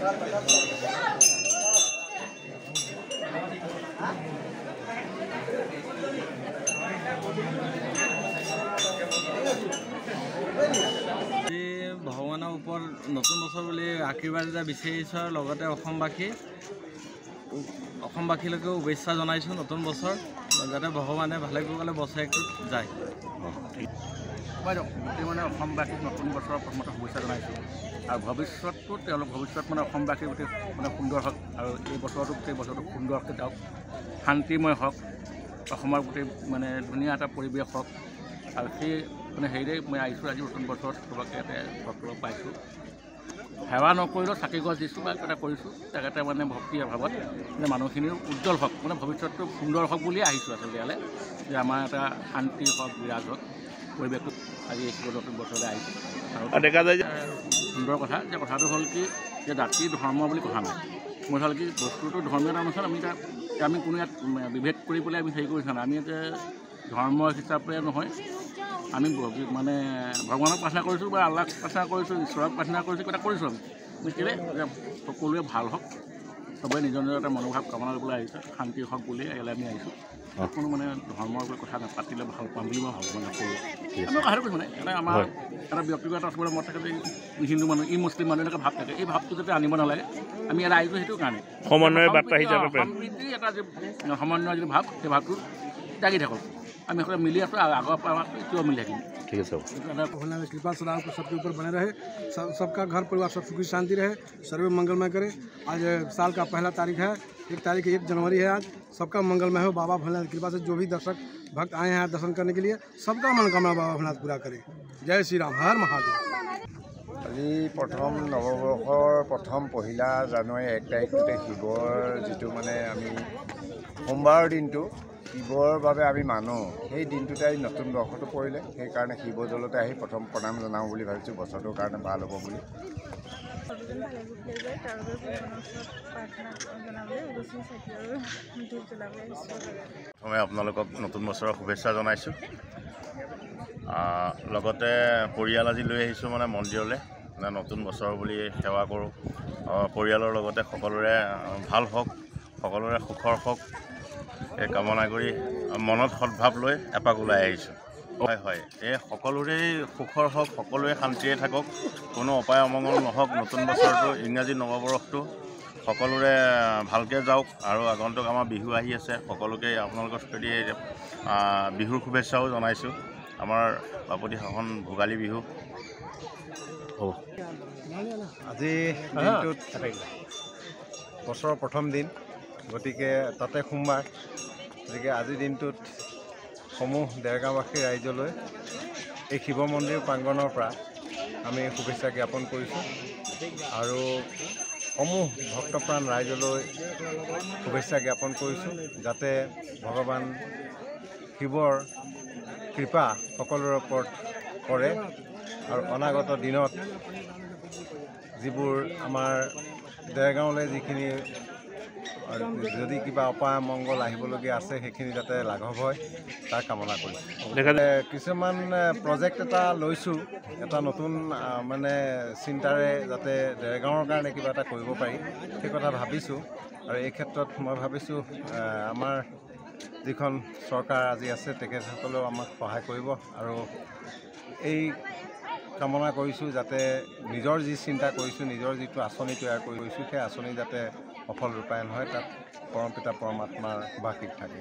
ভগৱানৰ ওপৰত নতুন বছৰ বুলি আশীৰ্বাদ এটা বিচাৰিছোঁ আৰু লগতে অসমবাসীলৈকেও শুভেচ্ছা জনাইছোঁ নতুন বছৰ যাতে ভগৱানে ভালে কুশলে বছৰটোত যায়। গোটেই মানে অসমবাসীক নতুন বছৰৰ প্ৰথমতে শুভেচ্ছা জনাইছোঁ আৰু ভৱিষ্যতটো ভৱিষ্যত মানে অসমবাসী গোটেই মানে সুন্দৰ হওক আৰু এই বছৰটো গোটেই বছৰটো সুন্দৰকৈ যাওক, শান্তিময় হওক, অসমৰ গোটেই মানে ধুনীয়া এটা পৰিৱেশ হওক আৰু সেই মানে হেৰিৰে মই আহিছোঁ আজি নতুন বছৰত চবকে ইয়াতে ভক্তক পাইছোঁ। সেৱা নকৰিলেও চাকি গছ দিছোঁ বা এটা কৰিছোঁ তেখেতে মানে ভক্তিৰ অভাৱত মানে মানুহখিনিৰ উজ্জ্বল হওক মানে ভৱিষ্যতটো সুন্দৰ হওক বুলিয়ে আহিছোঁ আচলতে ইয়ালৈ যে আমাৰ এটা শান্তি হওক বিৰাজ হওক পৰিৱেশটো আজি এই নতুন বছৰলৈ আহিছোঁ আৰু দেখা যায় যে সুন্দৰ কথা যে কথাটো হ'ল কি যে জাতি ধৰ্ম বুলি কথা নাই। মোৰ হ'ল কি বস্তুটো ধৰ্মীয় এটা অনুষ্ঠান আমি কোনো ইয়াত বিভেদ কৰি পেলাই আমি হেৰি কৰিছোঁ নাই। আমি ইয়াতে ধৰ্ম হিচাপে নহয় আমি মানে ভগৱানক প্ৰাৰ্থনা কৰিছোঁ বা আল্লাহক প্ৰাৰ্থনা কৰিছোঁ, ঈশ্বৰক প্ৰাৰ্থনা কৰিছোঁ, কিবা এটা কৰিছোঁ আমি কেলৈ যে সকলোৱে ভাল হওক, চবেই নিজৰ নিজৰ এটা মনোভাৱ কামনা কৰিবলৈ আহিছে, শান্তি হওক বুলি ইয়ালৈ আমি আহিছোঁ। কোনো মানে ধৰ্মৰ কথা নাপাতিলে ভাল পাম বুলি মই ভাবোঁ মানে কৰোঁ আমি কথাটো কৈছোঁ মানে এটা আমাৰ এটা ব্যক্তিগত চবৰে মত থাকে যে হিন্দু মানুহ মুছলিম মানুহ এনেকৈ ভাৱ থাকে, এই ভাৱটো যাতে আনিব নালাগে আমি ইয়াত আহিছোঁ সেইটো কাৰণে সমন্বয়ৰ বাৰ্তা হিচাপে সম্প্ৰীতিৰ এটা যে সমন্বয়ৰ যিটো ভাৱ সেই ভাৱটো জাগি থাকক। আমি সকলোৱে মিলি আছোঁ আৰু আগৰ পৰা এতিয়াও মিলি থাকিম। ঠিক আছে भोलेनाथ की कृपा सदा सबके ऊपर बने रहे, सबका घर परिवार सब सुखी शांति रहे, सर्वे मंगलमय करे। आज साल का पहला तारीख है, 1 जनवरी है। आज सबका मंगलमय हो। बाबा भोलेनाथ की कृपा से जो भी दर्शक भक्त आए हैं दर्शन करने के लिए सबका मनोकामना बाबा भोलेनाथ पूरा करे। जय श्री राम, हर महादेव। আজি প্ৰথম নৱবৰ্ষৰ প্ৰথম 1 জানুৱাৰী 1 তাৰিখতে শিৱৰ যিটো মানে আমি সোমবাৰৰ দিনটো শিৱৰ বাবে আমি মানো, সেই দিনটোতে আজি নতুন বৰ্ষটো পৰিলে, সেইকাৰণে শিৱদৌলতে আহি প্ৰথম প্ৰণাম জনাওঁ বুলি ভাবিছোঁ, বছৰটোৰ কাৰণে ভাল হ'ব বুলি। প্ৰথমে আপোনালোকক নতুন বছৰৰ শুভেচ্ছা জনাইছোঁ। লগতে পৰিয়াল আজি লৈ আহিছোঁ মানে মন্দিৰলৈ নতুন বছৰ বুলি সেৱা কৰোঁ। পৰিয়ালৰ লগতে সকলোৰে ভাল হওক, সকলোৰে সুখৰ হওক এই কামনা কৰি মনত সদ্ভাৱ লৈ এপাক ওলাই আহিছোঁ। হয় এই সকলোৰে সুখৰ হওক, সকলোৱে শান্তিৰে থাকক, কোনো অপায় অমংগল নহওক। নতুন বছৰটো ইংৰাজী নৱবৰ্ষটো সকলোৰে ভালকৈ যাওক আৰু আগন্তুক আমাৰ বিহু আহি আছে, সকলোকে আপোনালোকৰ স্তুতি বিহুৰ শুভেচ্ছাও জনাইছোঁ। আমাৰ বাপতি সাহোন ভোগালী বিহু হ'ব। আজি দিনটোত বছৰৰ প্ৰথম দিন, গতিকে তাতে সোমবাৰ, গতিকে আজিৰ দিনটোত সমূহ দেৰগাঁওবাসী ৰাইজলৈ এই শিৱ মন্দিৰ প্ৰাংগণৰ পৰা আমি শুভেচ্ছা জ্ঞাপন কৰিছোঁ আৰু সমূহ ভক্তপ্ৰাণ ৰাইজলৈ শুভেচ্ছা জ্ঞাপন কৰিছোঁ যাতে ভগৱান শিৱৰ কৃপা সকলোৰে ওপৰত কৰে আৰু অনাগত দিনত যিবোৰ আমাৰ দেৰগাঁৱলৈ যিখিনি যদি কিবা অপায় মংগল আহিবলগীয়া আছে সেইখিনি যাতে লাঘৱ হয় তাৰ কামনা কৰিছোঁ। কিছুমান প্ৰজেক্ট এটা লৈছোঁ, এটা নতুন মানে চিন্তাৰে যাতে দেৰগাঁৱৰ কাৰণে কিবা এটা কৰিব পাৰি সেই কথা ভাবিছোঁ আৰু এই ক্ষেত্ৰত মই ভাবিছোঁ আমাৰ যিখন চৰকাৰ আজি আছে তেখেতসকলেও আমাক সহায় কৰিব আৰু এই কামনা কৰিছোঁ যাতে নিজৰ যি চিন্তা কৰিছোঁ, নিজৰ যিটো আঁচনি তৈয়াৰ কৰিছোঁ সেই আঁচনি যাতে সফল ৰূপায়ণ হয়, তাত পৰমপিতা পৰমাত্মাৰ শুভাশীষ থাকে।